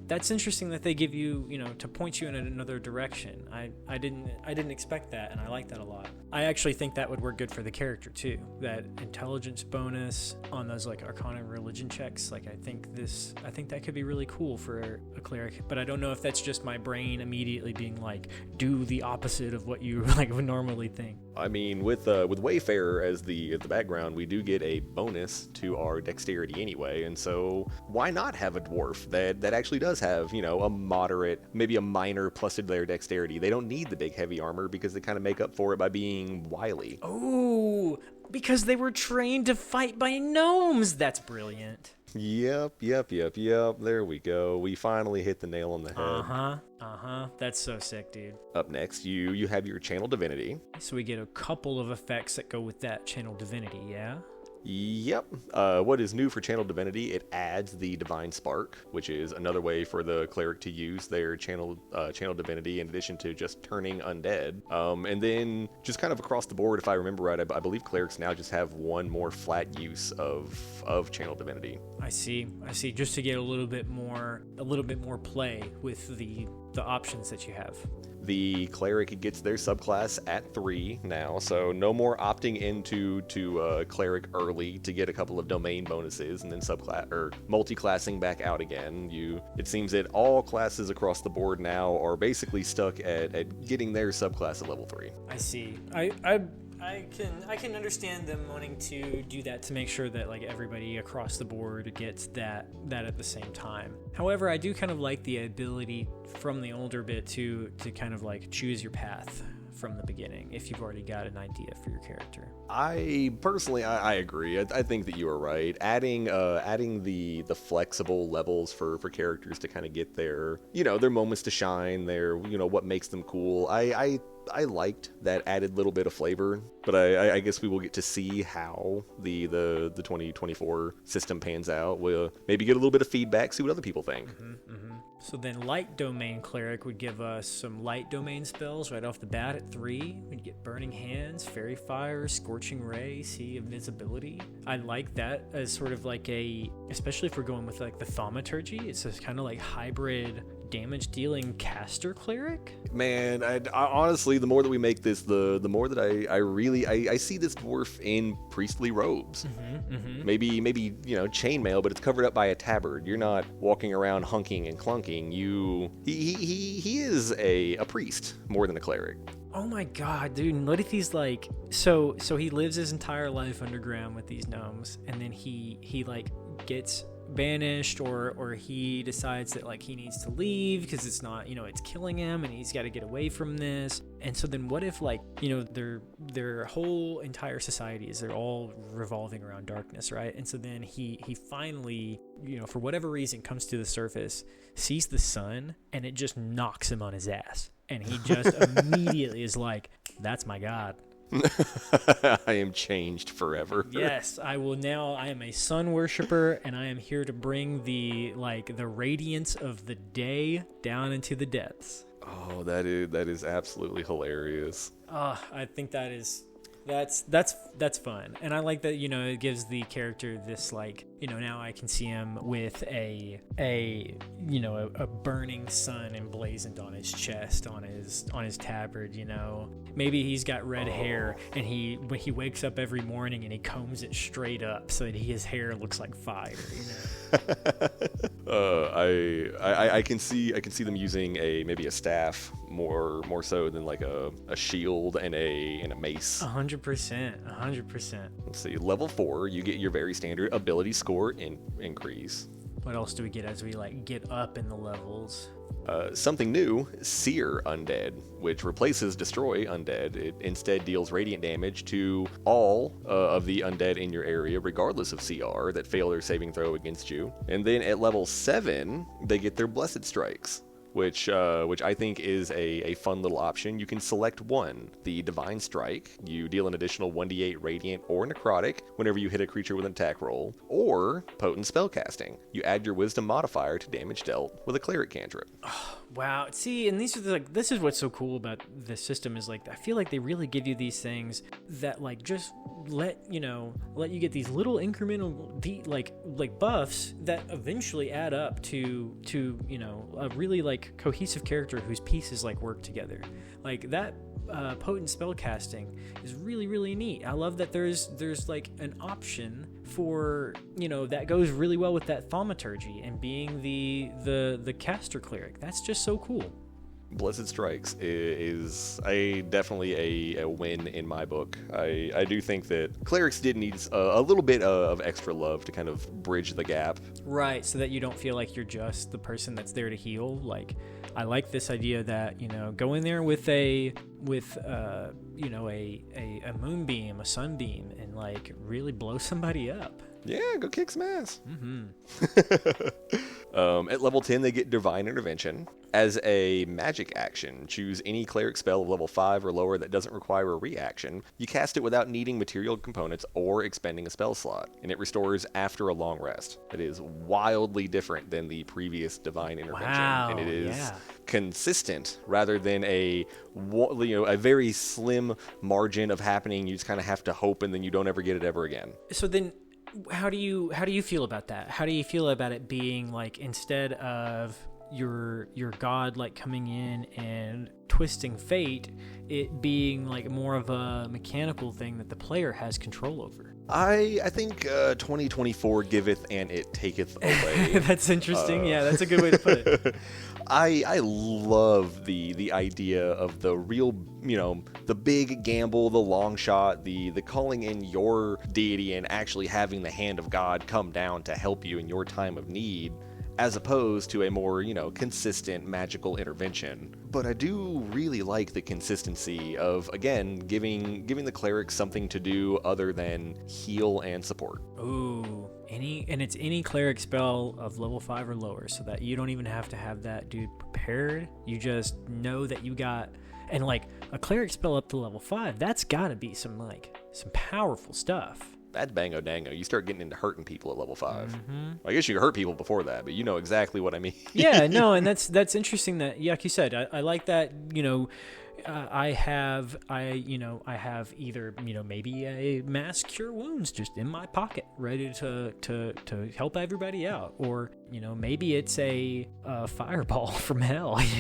that's interesting that they give you, to point you in another direction. I didn't expect that, and I like that a lot. I actually think that would work good for the character too. That intelligence bonus on those like arcana and religion checks. Like I think that could be really cool for a cleric. But I don't know if that's just my brain immediately being like, do the opposite of what you like would normally think. With Wayfarer as the background, we do get a bonus to our dexterity anyway, and so why not have a dwarf that actually does have, a moderate, maybe a minor plus to their dexterity. They don't need the big heavy armor because they kind of make up for it by being wily. Oh, because they were trained to fight by gnomes. That's brilliant. Yep. There we go. We finally hit the nail on the head. That's so sick, dude. Up next, you have your channel divinity. So we get a couple of effects that go with that channel divinity, yeah? Yep. What is new for Channel Divinity? It adds the Divine Spark, which is another way for the cleric to use their Channel Divinity in addition to just turning undead. And then just kind of across the board, if I remember right, I believe clerics now just have one more flat use of Channel Divinity. I see. Just to get a little bit more play with the options that you have. The cleric gets their subclass at 3 now, so no more opting into cleric early to get a couple of domain bonuses and then subclass or multi-classing back out again. It seems that all classes across the board now are basically stuck at getting their subclass at level 3. I see. I can understand them wanting to do that to make sure that like everybody across the board gets that at the same time. However, I do kind of like the ability from the older bit to kind of like choose your path from the beginning if you've already got an idea for your character. I personally agree. I think that you are right. Adding the flexible levels for characters to kind of get their moments to shine, their what makes them cool. I liked that added little bit of flavor, but I guess we will get to see how the 2024 system pans out. We'll maybe get a little bit of feedback, see what other people think. So then light domain cleric would give us some light domain spells right off the bat at 3. We'd get Burning Hands, Fairy Fire, Scorching Ray, Sea Invisibility. I like that as sort of like especially if we're going with like the Thaumaturgy, it's this kind of like hybrid damage dealing caster cleric. Man, I honestly, the more that we make this, the more that I see this dwarf in priestly robes. Maybe chainmail, but it's covered up by a tabard. You're not walking around hunking and clunking. He is a priest more than a cleric. Oh my god, dude, and what if he's like so he lives his entire life underground with these gnomes, and then he like gets banished or he decides that like he needs to leave because it's not it's killing him and he's got to get away from this. And so then what if like their whole entire society is they're all revolving around darkness, right? And so then he finally for whatever reason comes to the surface, sees the sun, and it just knocks him on his ass, and he just immediately is like, that's my god. I am changed forever. Yes, I am a sun worshiper, and I am here to bring the radiance of the day down into the depths. Oh, that is absolutely hilarious. I think that's fun, and I like that it gives the character this now I can see him with a burning sun emblazoned on his chest, on his tabard. Maybe he's got red hair, and when he wakes up every morning and he combs it straight up so that his hair looks like fire. I can see them using maybe a staff more so than like a shield and a mace. 100%. Let's see, level 4, you get your very standard ability score increase. What else do we get as we get up in the levels? Something new, Seer Undead, which replaces Destroy Undead. It instead deals radiant damage to all of the undead in your area, regardless of CR, that fail their saving throw against you. And then at level 7, they get their Blessed Strikes, which I think is a fun little option. You can select one, the Divine Strike. You deal an additional 1d8 radiant or necrotic whenever you hit a creature with an attack roll, or Potent Spellcasting. You add your Wisdom modifier to damage dealt with a cleric cantrip. Oh, wow. See, and these are this is what's so cool about this system is I feel like they really give you these things that just let you get these little incremental buffs that eventually add up to a really cohesive character whose pieces work together. That potent spellcasting is really, really neat. I love that there's an option for that goes really well with that thaumaturgy and being the caster cleric. That's just so cool. Blessed Strikes is definitely a win in my book. I do think that clerics did need a little bit of extra love to kind of bridge the gap. Right, so that you don't feel like you're just the person that's there to heal. I like this idea that, go in there with a moonbeam, a sunbeam, and really blow somebody up. Yeah, go kick some ass. At level 10, they get Divine Intervention. As a magic action, choose any cleric spell of level 5 or lower that doesn't require a reaction. You cast it without needing material components or expending a spell slot, and it restores after a long rest. It is wildly different than the previous Divine Intervention, Wow, and it is yeah. consistent rather than a very slim margin of happening. You just kind of have to hope, and then you don't ever get it ever again. So then, how do you feel about that? How do you feel about it being like, instead of your god like coming in and twisting fate, it being like more of a mechanical thing that the player has control over? I think 2024 giveth and it taketh away. That's interesting. Yeah, that's a good way to put it. I love the idea of the real, the big gamble, the long shot, the calling in your deity and actually having the hand of God come down to help you in your time of need, as opposed to a more, consistent magical intervention. But I do really like the consistency of, again, giving the cleric something to do other than heal and support. Ooh, it's any cleric spell of level 5 or lower, so that you don't even have to have that dude prepared. You just know that you got, and like a cleric spell up to level 5, that's gotta be some powerful stuff. That's bango dango. You start getting into hurting people at level 5. I guess you could hurt people before that, but you know exactly what I mean. Yeah, no, and that's interesting that, like you said, I like that, I have either, maybe a mass cure wounds just in my pocket, ready to help everybody out, or maybe it's a fireball from hell. It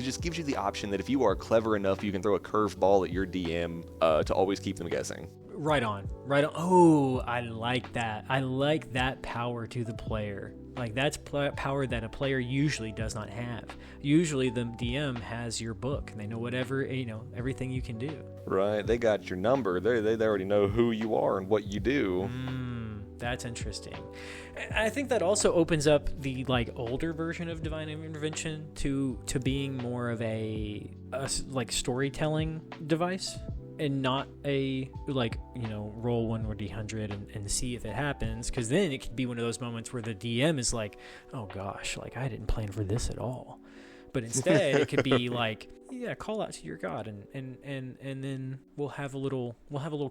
just gives you the option that if you are clever enough, you can throw a curveball at your DM to always keep them guessing. Right on. Oh, I like that. I like that power to the player. Like, that's power that a player usually does not have. Usually the DM has your book, and they know whatever, everything you can do. Right. They got your number. They already know who you are and what you do. That's interesting. I think that also opens up the older version of Divine Intervention to being more of a storytelling device, and not a roll 1d100 and see if it happens, because then it could be one of those moments where the DM is like, oh gosh, I didn't plan for this at all. But instead it could be call out to your god, and then we'll have a little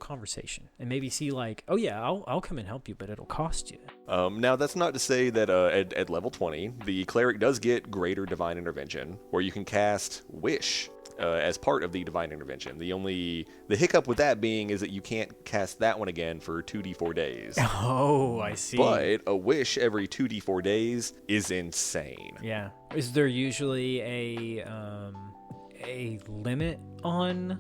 conversation, and maybe see oh yeah, I'll come and help you, but it'll cost you. Now that's not to say that at level 20 the cleric does get greater Divine Intervention, where you can cast Wish as part of the Divine Intervention. The hiccup with that being is that you can't cast that one again for 2d4 days. Oh, I see. But a wish every 2d4 days is insane. Yeah. Is there usually a limit on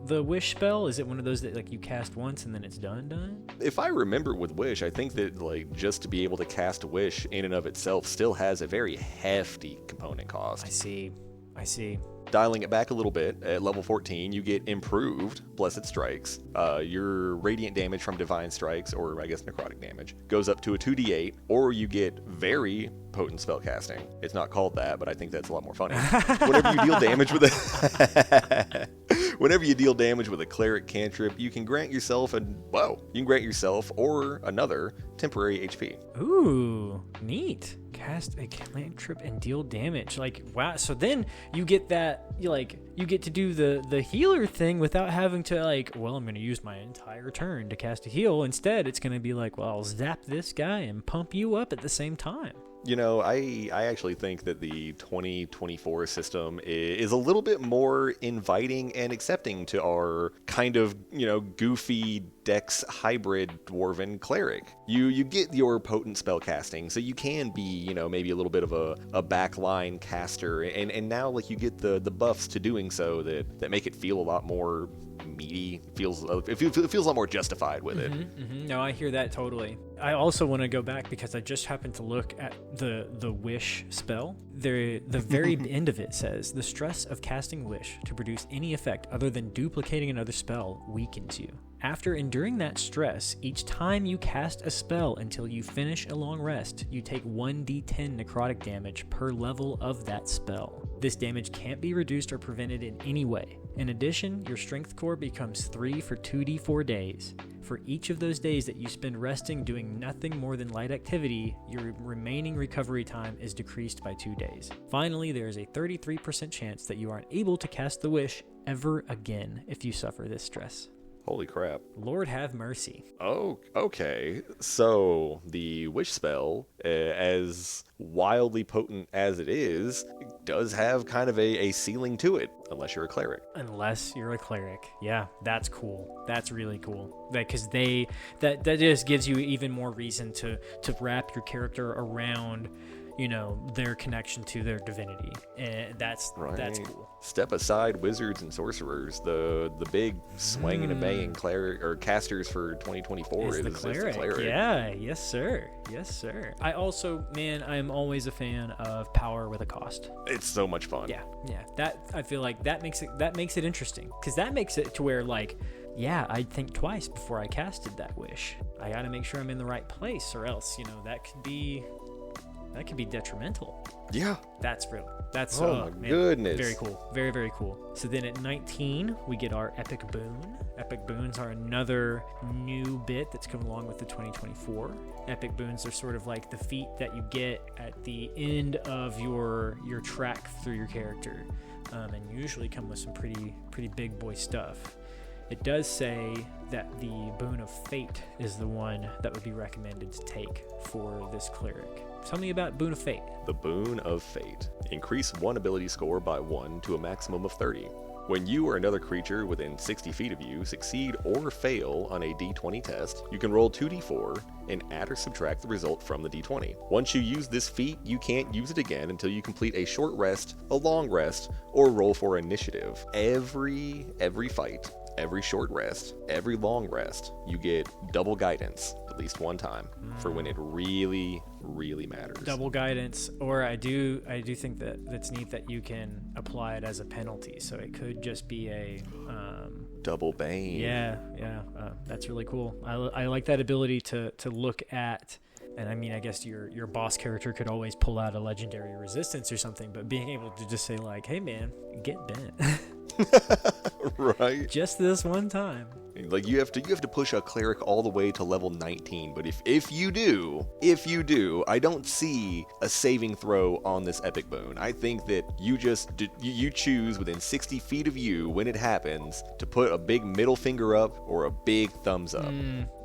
the wish spell? Is it one of those that you cast once and then it's done? If I remember with Wish, I think that just to be able to cast a wish in and of itself still has a very hefty component cost. I see. Dialing it back a little bit, at level 14, you get improved Blessed Strikes. Your radiant damage from Divine Strikes, or I guess necrotic damage, goes up to a 2d8, or you get very potent spellcasting. It's not called that, but I think that's a lot more funny. Whenever you deal damage with Whenever you deal damage with a cleric cantrip, you can grant yourself or another temporary HP. Ooh, neat. Cast a cantrip and deal damage. Wow. So then you get that, you get to do the healer thing without having to I'm going to use my entire turn to cast a heal. Instead, it's going to be I'll zap this guy and pump you up at the same time. I actually think that the 2024 system is a little bit more inviting and accepting to our kind of, goofy Dex hybrid dwarven cleric. You get your potent spell casting, so you can be, maybe a little bit of a backline caster, and now you get the buffs to doing so that make it feel a lot more meaty. It feels a lot more justified with it. No, I hear that totally. I also want to go back because I just happened to look at the Wish spell. The very end of it says, the stress of casting Wish to produce any effect other than duplicating another spell weakens you. After enduring that stress, each time you cast a spell until you finish a long rest, you take 1d10 necrotic damage per level of that spell. This damage can't be reduced or prevented in any way, In addition, your strength core becomes 3 for 2d4 days. For each of those days that you spend resting doing nothing more than light activity, your remaining recovery time is decreased by 2 days. Finally, there is a 33% chance that you aren't able to cast the wish ever again if you suffer this stress. Holy crap. Lord have mercy. Oh, okay. So the wish spell, as wildly potent as it is, does have kind of a ceiling to it, unless you're a cleric. Unless you're a cleric. Yeah, that's cool. That's really cool. Because that just gives you even more reason to wrap your character around, their connection to their divinity. And that's cool. Step aside wizards and sorcerers. The big swinging and banging cleric or casters for 2024 is the cleric. Yeah, yes sir. I also, I'm always a fan of power with a cost. It's so much fun. Yeah. That, I feel like that makes it interesting, because that makes it to where, like, yeah, I'd think twice before I casted that wish. I got to make sure I'm in the right place, or else, that could be detrimental. Yeah. That's my goodness. Very cool. Very, very cool. So then at 19, we get our Epic Boon. Epic Boons are another new bit that's come along with the 2024. Epic Boons are sort of like the feat that you get at the end of your track through your character, and usually come with some pretty big boy stuff. It does say that the Boon of Fate is the one that would be recommended to take for this cleric. Tell me about Boon of Fate. The Boon of Fate. Increase one ability score by 1 to a maximum of 30. When you or another creature within 60 feet of you succeed or fail on a d20 test, you can roll 2d4 and add or subtract the result from the d20. Once you use this feat, you can't use it again until you complete a short rest, a long rest, or roll for initiative. Every fight, every short rest, every long rest, you get double guidance at least one time for when it really, really matters. Double guidance, or I do think that's neat that you can apply it as a penalty, so it could just be a double bane. Yeah, that's really cool. I like that ability to look at. And I guess your boss character could always pull out a legendary resistance or something, but being able to just say, like, hey man, get bent. Right. Just this one time. Like, you have to push a cleric all the way to level 19, but if you do, I don't see a saving throw on this epic boon. I think that you choose within 60 feet of you when it happens to put a big middle finger up or a big thumbs up.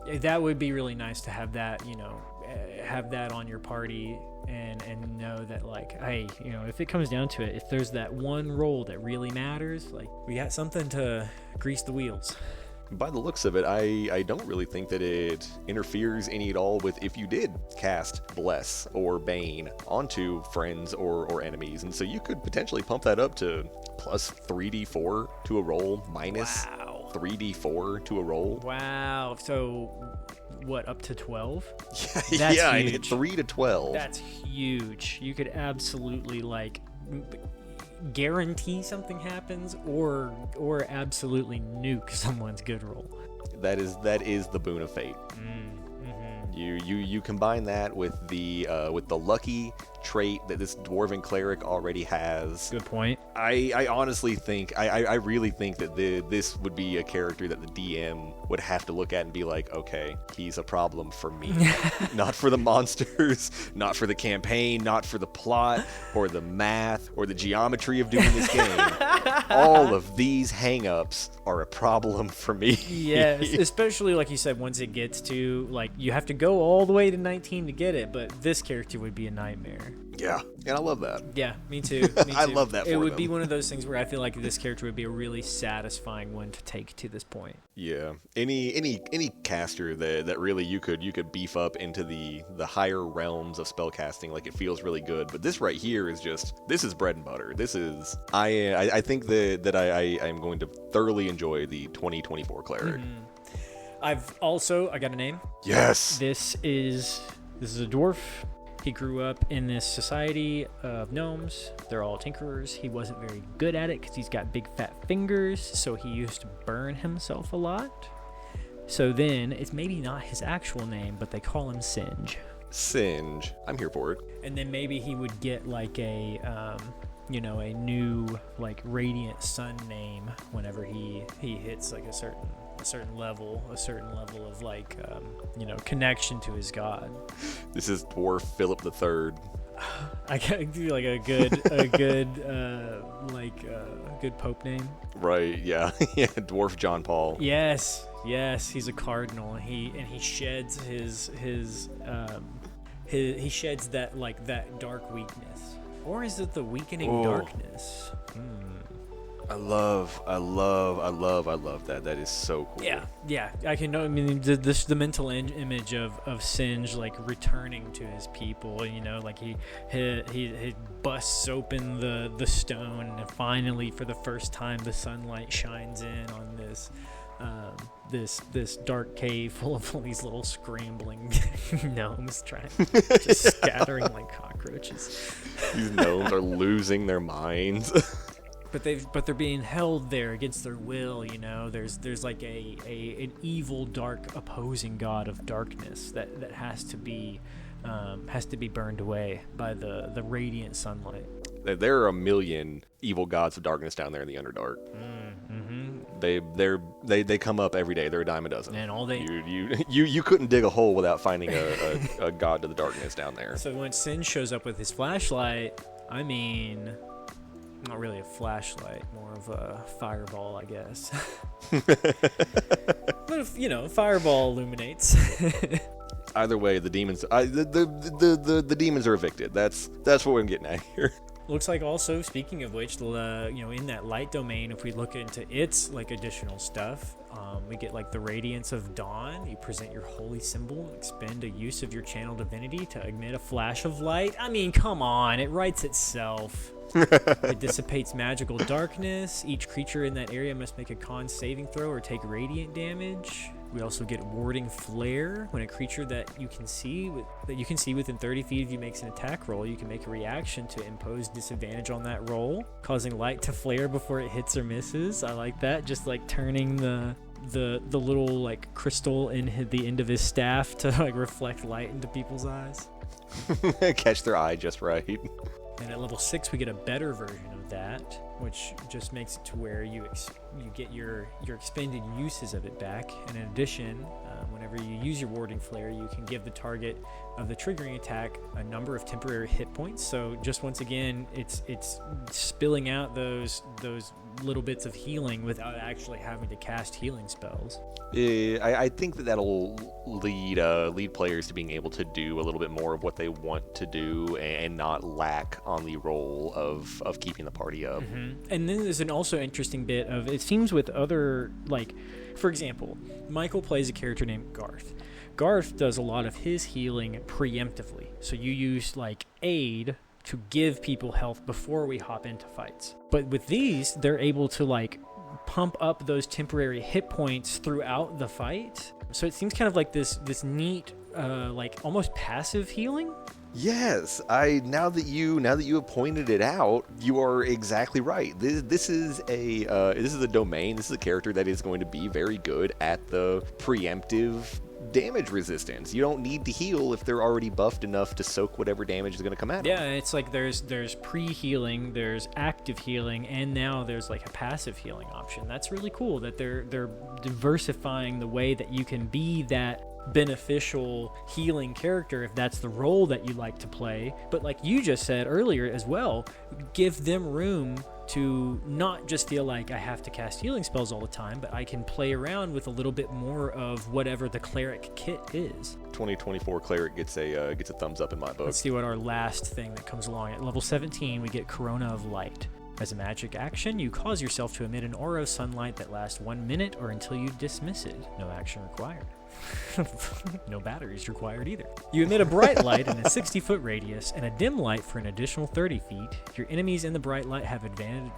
That would be really nice to have that, have that on your party and know that, like, hey, if it comes down to it, if there's that one roll that really matters, like, we got something to grease the wheels. By the looks of it, I don't really think that it interferes any at all with if you did cast Bless or Bane onto friends or enemies. And so you could potentially pump that up to plus 3d4 to a roll, minus 3d4 to a roll. Wow. So what, up to 12? That's huge. 3 to 12. That's huge. You could absolutely, like, guarantee something happens or absolutely nuke someone's good roll. That is the Boon of Fate. You combine that with the lucky trait that this dwarven cleric already has. Good point. I honestly think, I really think that this would be a character that the DM would have to look at and be like, okay, he's a problem for me. Not for the monsters, not for the campaign, not for the plot, or the math, or the geometry of doing this game. All of these hang-ups are a problem for me. Yes, especially, like you said, once it gets to, like, you have to go all the way to 19 to get it, but this character would be a nightmare. Yeah, and I love that. Yeah, me too. I love that for It would them. be one of those things where I feel like this character would be a really satisfying one to take to this point. Yeah, any caster that really you could beef up into the higher realms of spellcasting, like, it feels really good. But this right here is this is bread and butter. This is I think that I am going to thoroughly enjoy the 2024 cleric. I got a name. Yes. This is a dwarf. He grew up in this society of gnomes. They're all tinkerers. He wasn't very good at it because he's got big fat fingers, so he used to burn himself a lot. So then, it's maybe not his actual name, but they call him Singe. Singe. I'm here for it. And then maybe he would get, like, a new like radiant sun name whenever he hits like a certain level of like connection to his god. This is Dwarf Philip III. I can do like a good pope name. Right, yeah. Yeah, Dwarf John Paul. Yes, he's a cardinal. He sheds he sheds that dark weakness. Or is it the weakening darkness? I love that. That is so cool. Yeah. I can know. I mean, the mental image of Singe like returning to his people. Like he busts open the stone, and finally, for the first time, the sunlight shines in on this dark cave full of all these little scrambling gnomes just scattering like cockroaches. These gnomes are losing their minds. But they're being held there against their will. There's like an evil, dark, opposing god of darkness that has to be burned away by the radiant sunlight. There are a million evil gods of darkness down there in the Underdark. They come up every day. They're a dime a dozen. And all they you couldn't dig a hole without finding a god to the darkness down there. So when Singe shows up with his flashlight, I mean, not really a flashlight, more of a fireball, I guess. But if fireball illuminates. Either way, the demons the demons are evicted. That's what we're getting at here. Looks like also, speaking of which, in that light domain, if we look into its like additional stuff, we get like the radiance of dawn. You present your holy symbol, expend a use of your channel divinity to emit a flash of light. I mean, come on, it writes itself. It dissipates magical darkness. Each creature in that area must make a con saving throw or take radiant damage. We also get warding flare. When a creature that you can see within 30 feet of you makes an attack roll, you can make a reaction to impose disadvantage on that roll, causing light to flare before it hits or misses. I like that. Just like turning the little like crystal in the end of his staff to like reflect light into people's eyes. Catch their eye just right. And at level 6, we get a better version of that, which just makes it to where you get your expended uses of it back. And in addition, whenever you use your warding flare, you can give the target of the triggering attack a number of temporary hit points. So just once again, it's spilling out those little bits of healing without actually having to cast healing spells. I think that'll lead players to being able to do a little bit more of what they want to do and not lack on the role of keeping the party up. Mm-hmm. And then there's an also interesting bit of, it seems with other, like, for example, Michael plays a character named Garth. Garth does a lot of his healing preemptively. So you use like aid to give people health before we hop into fights. But with these, they're able to like pump up those temporary hit points throughout the fight. So it seems kind of like this neat, like almost passive healing. Yes, now that you have pointed it out, you are exactly right. This is a domain. This is a character that is going to be very good at the preemptive damage resistance. You don't need to heal if they're already buffed enough to soak whatever damage is going to come at them. Yeah, it's like there's pre-healing, there's active healing, and now there's like a passive healing option. That's really cool that they're diversifying the way that you can be that beneficial healing character if that's the role that you like to play. But like you just said earlier as well, give them room to not just feel like I have to cast healing spells all the time, but I can play around with a little bit more of whatever the cleric kit is. 2024 cleric gets a thumbs up in my book. Let's see what our last thing that comes along. At level 17, we get Corona of Light. As a magic action, you cause yourself to emit an aura of sunlight that lasts 1 minute or until you dismiss it. No action required. No batteries required either. You emit a bright light in a 60-foot radius and a dim light for an additional 30 feet. Your enemies in the bright light have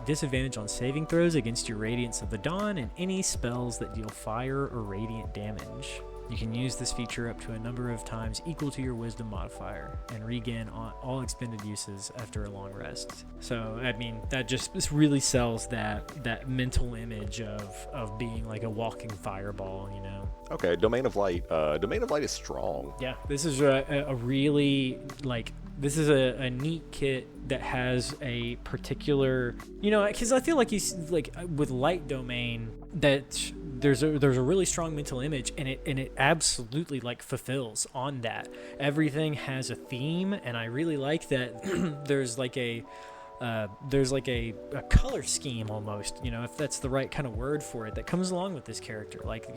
disadvantage on saving throws against your Radiance of the Dawn and any spells that deal fire or radiant damage. You can use this feature up to a number of times equal to your wisdom modifier and regain all expended uses after a long rest. So, I mean, that just really sells that mental image of being like a walking fireball, you know? Okay, Domain of Light. Domain of Light is strong. Yeah, this is a really, like, This is a neat kit that has a particular, because I feel like he's like with light domain that there's a really strong mental image, and it absolutely like fulfills on that. Everything has a theme, and I really like that. There's like a color scheme almost, if that's the right kind of word for it, that comes along with this character. Like,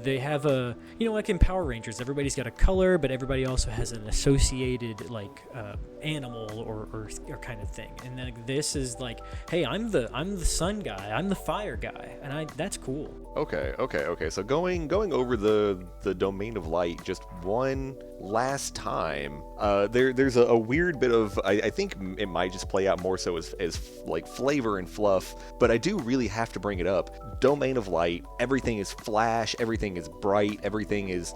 they have a, like in Power Rangers, everybody's got a color, but everybody also has an associated like animal or kind of thing. And like this is like, hey, I'm the sun guy, I'm the fire guy, and that's cool. Okay. So going over the domain of light just one last time. There's a weird bit of, I think it might just play out more so as like flavor and fluff, but I do really have to bring it up. Domain of light, everything is flash, everything is bright, everything is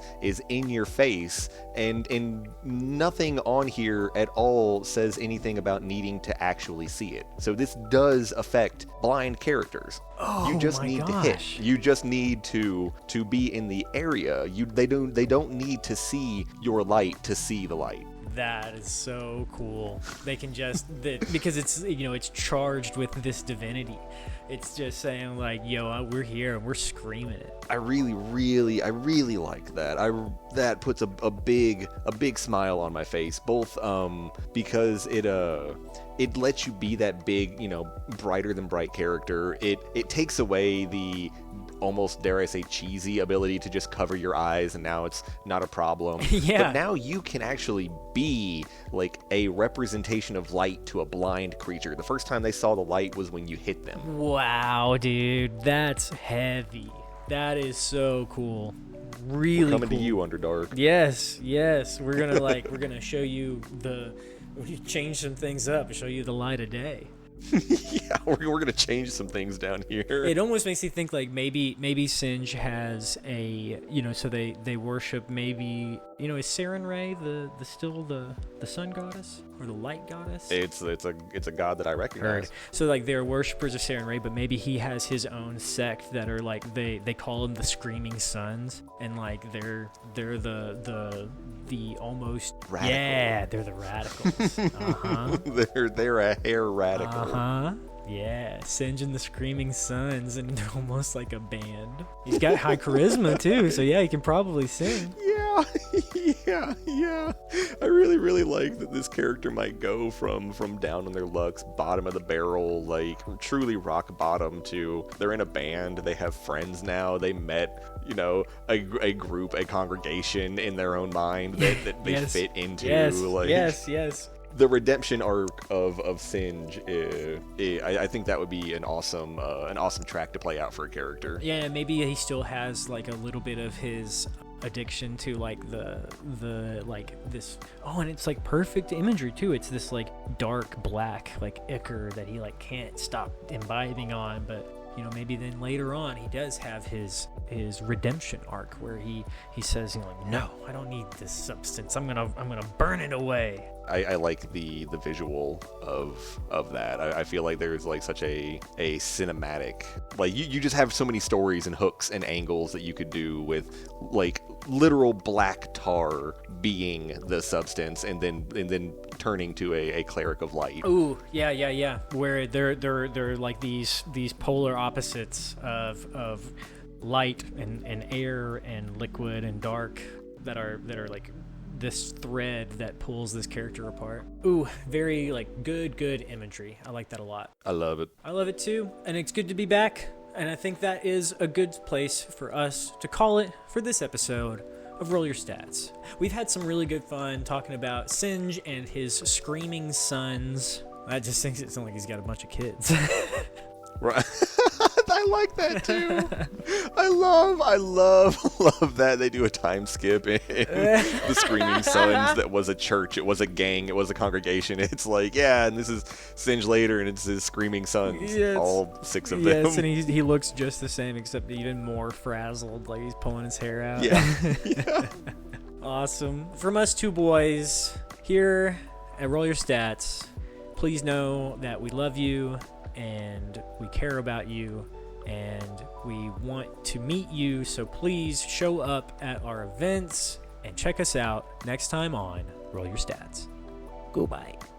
in your face, and nothing on here at all says anything about needing to actually see it. So this does affect blind characters. Oh, you just my need gosh. to hit. You just need to be in the area. They don't need to see your light to see the light. That is so cool. They can just because it's it's charged with this divinity. It's just saying like, yo, we're here and we're screaming it. I really like that. That puts a big smile on my face. Both because it lets you be that big, brighter than bright character. It takes away the almost, dare I say, cheesy ability to just cover your eyes, and now it's not a problem. Yeah. But now you can actually be like a representation of light to a blind creature. The first time they saw the light was when you hit them. Wow, dude, that's heavy. That is so cool. Really Coming cool. to you, Underdark. Yes. We're gonna show you change some things up, show you the light of day. Yeah, we're gonna change some things down here. It almost makes you think like maybe Singe has a so they worship maybe is Sarenrae the sun goddess or the light goddess? It's a god that I recognize. Right. So like they're worshippers of Sarenrae, but maybe he has his own sect that are like they call them the Screaming Suns, and like they're the almost Radicals. Yeah, they're the radicals. they're a hair radical. Yeah, Singe and the Screaming Suns, and they're almost like a band. He's got high charisma too, so yeah, he can probably sing. Yeah. I really like that this character might go from down on their lucks, bottom of the barrel, like truly rock bottom, to they're in a band, they have friends now, they met, a group, a congregation in their own mind that they fit into. Yes. The redemption arc of Singe, I think that would be an awesome track to play out for a character. Yeah, maybe he still has like a little bit of his addiction to like the like this. Oh, and it's like perfect imagery too. It's this like dark black like ichor that he like can't stop imbibing on, but maybe then later on he does have his redemption arc where he says, no, I don't need this substance. I'm gonna burn it away. I like the visual of that. I feel like there's like such a cinematic, like you just have so many stories and hooks and angles that you could do with like literal black tar being the substance and then turning to a cleric of light. Ooh, yeah. Where they're like these polar opposites of light and air and liquid and dark that are like this thread that pulls this character apart. Ooh, very like good imagery. I like that a lot. I love it. I love it too, and it's good to be back. And I think that is a good place for us to call it for this episode of Roll Your Stats. We've had some really good fun talking about Singe and his Screaming Suns. I just think it sounds like he's got a bunch of kids. Right. I like that too. I love that they do a time skip in the Screaming Suns. That was a church, it was a gang, it was a congregation. It's like, yeah, and this is Singe later, and it's his Screaming Suns, all 6 of them. Yes, and he looks just the same, except even more frazzled, like he's pulling his hair out. Yeah. Awesome. From us two boys here at Roll Your Stats, please know that we love you and we care about you and we want to meet you, so please show up at our events and check us out next time on Roll Your Stats. Goodbye.